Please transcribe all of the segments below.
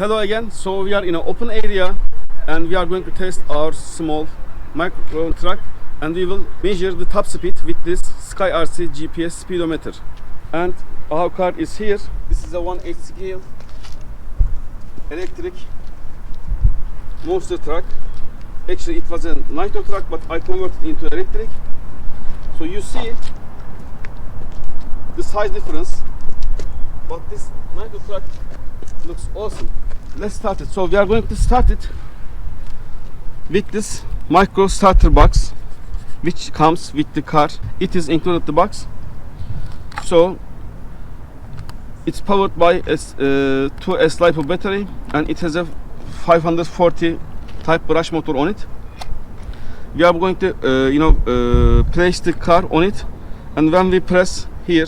Hello again. So we are in an open area and we are going to test our small micro truck, and we will measure the top speed with this SkyRC GPS speedometer. And our car is here. This is a 1/8 scale electric monster truck. Actually it was a nitro truck, but I converted into electric. So you see the size difference, but this nitro truck looks awesome. Let's start it. So we are going to start it with this micro starter box, which comes with the car. It is included the box. So it's powered by a 2S LiPo battery, and it has a 540 type brush motor on it. We are going to place the car on it, and when we press here,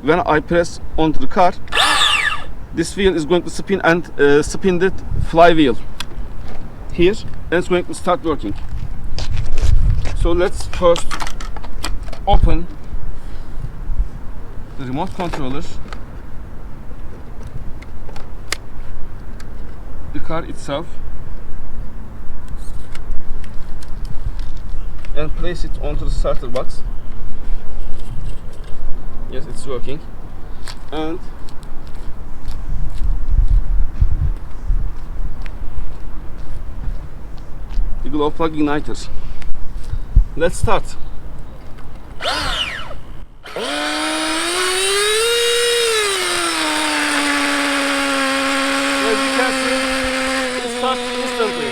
when I press onto the car, this wheel is going to spin and spin the flywheel here, and it's going to start working. So let's first open the remote controller, the car itself, and place it onto the starter box. Yes, it's working. And the glow plug igniters. Let's start. As you can see, it starts instantly.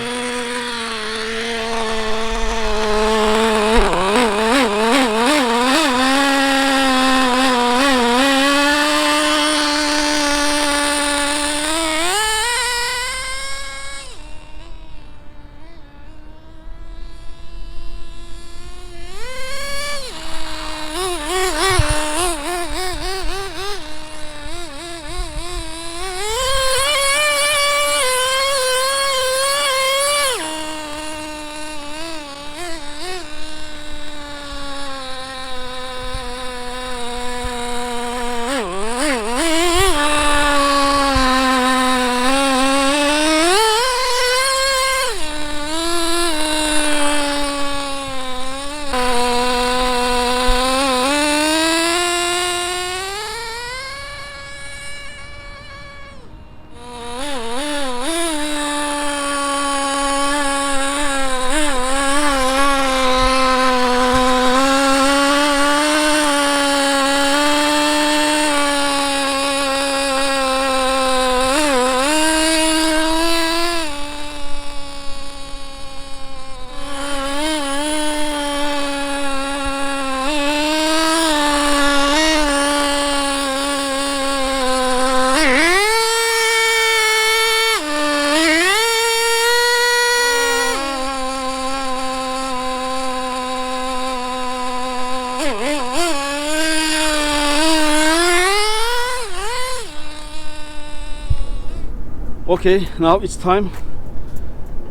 Okay, now it's time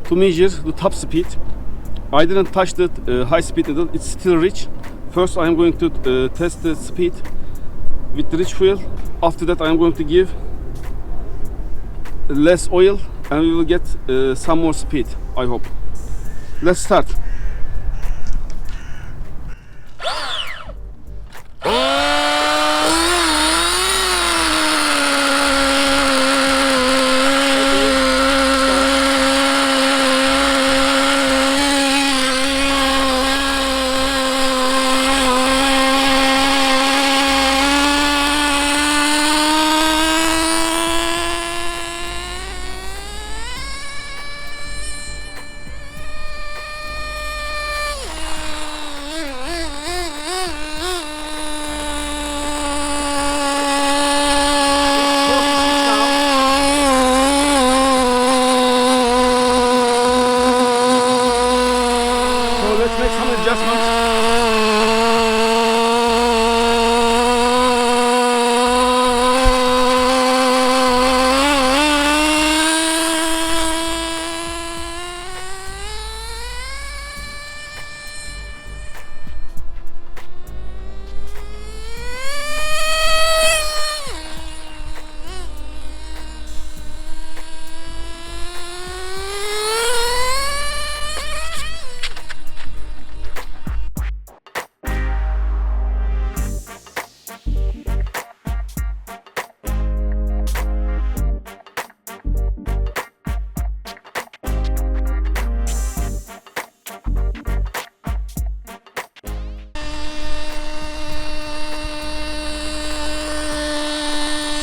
to measure the top speed. I didn't touch the high speed needle, it's still rich. First I am going to test the speed with the rich fuel. After that I am going to give less oil, and we will get some more speed, I hope. Let's start. Let's make some adjustments.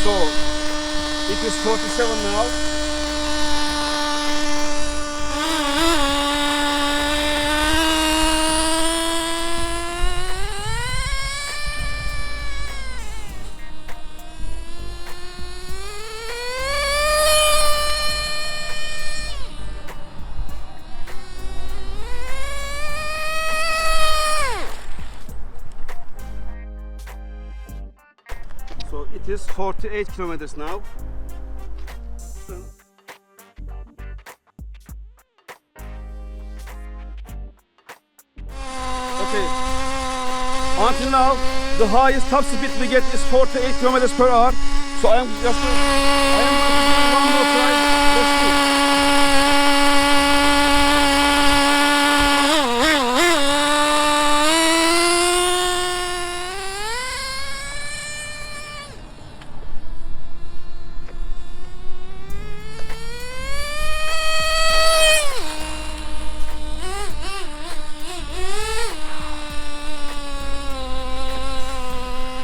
So it is 47 now. So it is 48 kilometers now. Okay. Until now, the highest top speed we get is 48 kilometers per hour. So I am going to do one more try. Let's see.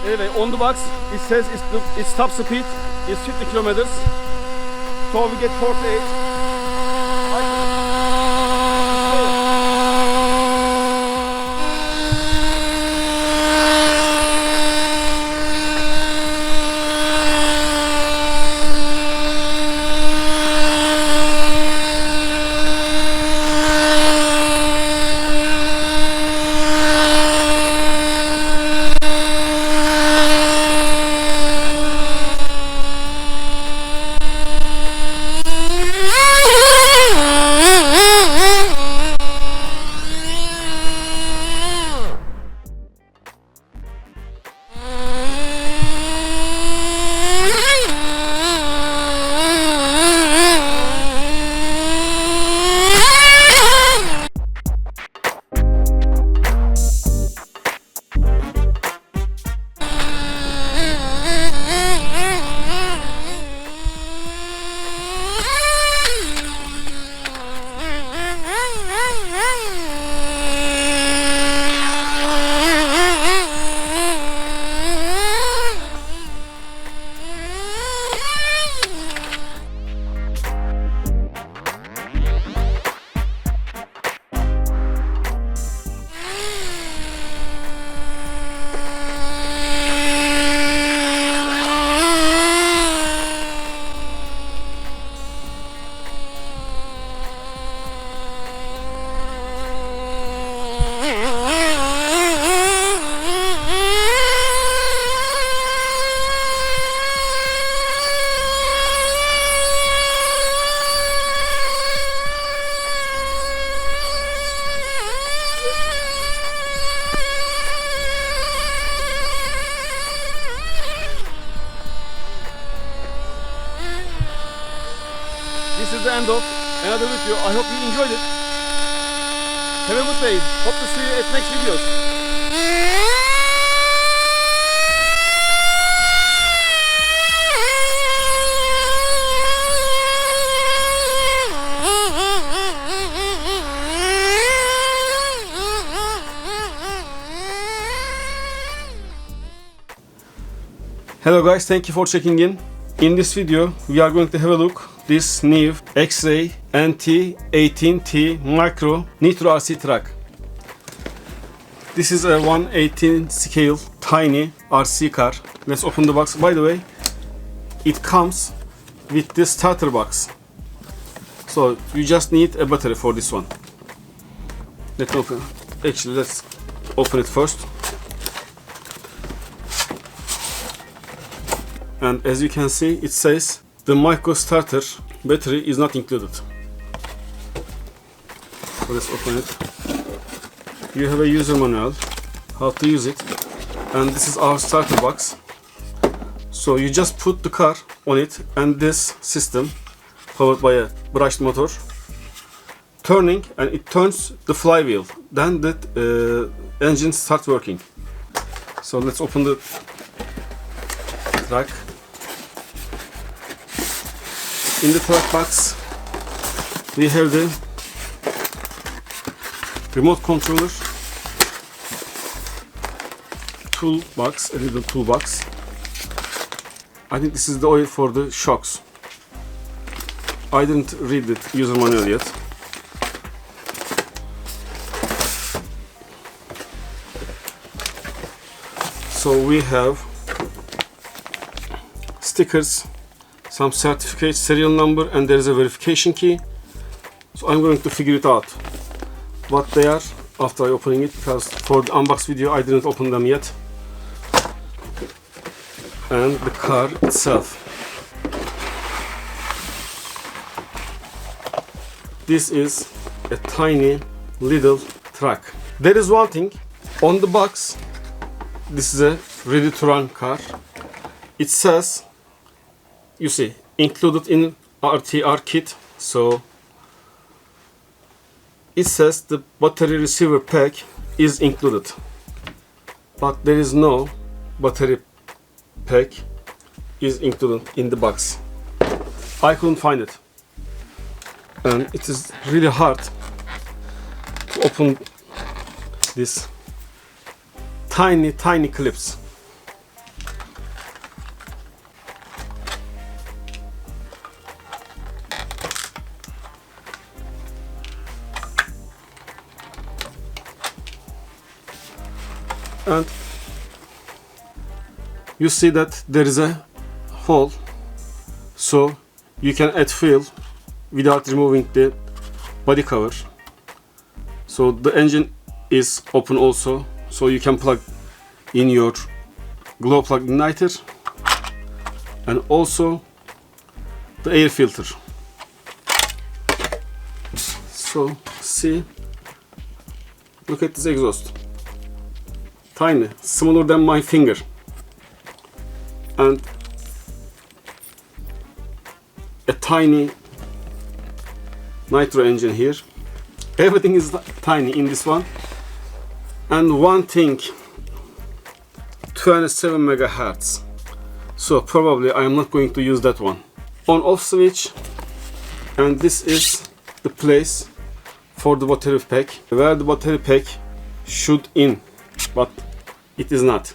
Anyway, on the box it says its top speed is 50 kilometers. So we get 48. This is the end of another video. I hope you enjoyed it. Have a good day. Hope to see you at next videos. Hello guys, thank you for checking in. In this video, we are going to have a look this new XRAY NT18T Micro Nitro RC truck. This is a 1/18 scale tiny RC car. Let's open the box. By the way, it comes with this starter box. So you just need a battery for this one. Let's open. Actually, let's open it first. And as you can see, it says the micro starter battery is not included. So let's open it. You have a user manual, how to use it, and this is our starter box. So you just put the car on it, and this system, powered by a brushed motor, turning, and it turns the flywheel. Then the engine starts working. So let's open the truck. In the truck box, we have the remote controller, toolbox, a little toolbox, I think this is the oil for the shocks. I didn't read the user manual yet. So we have stickers, some certificate, serial number, and there is a verification key. So I'm going to figure it out what they are after I opening it, because for the unbox video I didn't open them yet. And the car itself. This is a tiny little truck. There is one thing on the box. This is a ready to run car. It says, you see, included in RTR kit. So it says the battery receiver pack is included, but there is no battery pack is included in the box. I couldn't find it, and it is really hard to open this tiny clips. And you see that there is a hole, so you can add fuel without removing the body cover. So the engine is open also, so you can plug in your glow plug igniter, and also the air filter. So see, look at this exhaust. Tiny, smaller than my finger, and a tiny nitro engine here. Everything is tiny in this one. And one thing, 27 megahertz. So probably I am not going to use that one. On off switch, and this is the place for the battery pack, where the battery pack should in, but it is not.